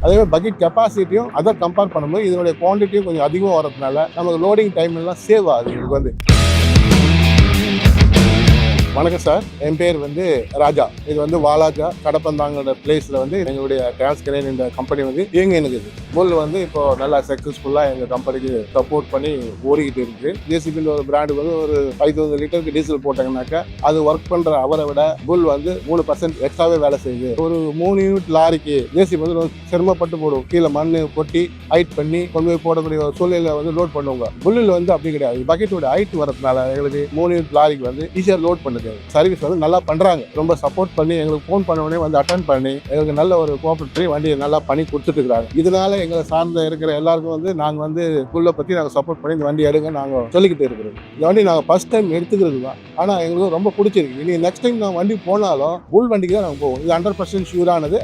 அதே மாதிரி பக்கெட் கெப்பாசிட்டியும் அதை கம்பேர் பண்ணும்போது இதனுடைய குவான்டிட்டியும் கொஞ்சம் அதிகமாக வரதுனால நமக்கு லோடிங் டைம் எல்லாம் சேவ் ஆகுது எங்களுக்கு வந்து. வணக்கம் சார், என் பேர் வந்து ராஜா. இது வந்து வாலாஜா கடப்பந்தாங்கிற பிளேஸில் வந்து எங்களுடைய டிரான்ஸ்கரேன் இந்த கம்பெனி வந்து இயங்க இருக்குது. புல் வந்து இப்போ நல்லா சக்ஸஸ்ஃபுல்லாக எங்கள் கம்பெனிக்கு சப்போர்ட் பண்ணி ஓடிக்கிட்டு இருக்குது. ஜேசிபின்ற ஒரு பிராண்டுக்கு வந்து ஒரு 5000 லிட்டருக்கு டீசல் போட்டாங்கன்னாக்கா அது ஒர்க் பண்ணுற அவரை விட புல் வந்து 3% எக்ஸ்ட்ராவே வேலை செய்யுது. ஒரு 3 யூனிட் லாரிக்கு ஜேசிபி வந்து சிரமப்பட்டு போடும். கீழே மண் கொட்டி ஹைட் பண்ணி கொண்டு போய் போடக்கூடிய ஒரு சூழ்நிலை வந்து லோட் பண்ணுவாங்க. புல்லில் வந்து அப்படி கிடையாது. பக்கெட்டோட ஹைட் வரதுனால எங்களுக்கு 3 யூனிட் லாரிக்கு வந்து ஈஸியாக லோட் பண்ணுது. சர்வீஸ் வந்து நல்லா பண்றாங்க. ரொம்ப சப்போர்ட் பண்ணி எங்களுக்கு ஃபோன் பண்ண உடனே வந்து அட்டென்ட் பண்ணி எங்களுக்கு நல்ல ஒரு கோஆபரேட் பண்ணி வண்டியை நல்லா பண்ணி கொடுத்துட்டு இருக்காங்க. இதனால எங்களை சார்ந்த இருக்கிற எல்லாருக்கும் வந்து நாங்கள் வந்து புல்லை பற்றி நாங்கள் சப்போர்ட் பண்ணி இந்த வண்டி எடுங்க நாங்கள் சொல்லிக்கிட்டு இருக்கிறோம். இந்த வண்டி நாங்கள் ஃபர்ஸ்ட் டைம் எடுத்துக்கிறது தான். ஆனால் எங்களுக்கு ரொம்ப பிடிச்சிருக்கு. இனி நெக்ஸ்ட் டைம் நான் வண்டி போனாலும் புல் வண்டிக்கு தான் நாங்கள் போவோம். இது 100% ஷூரானது.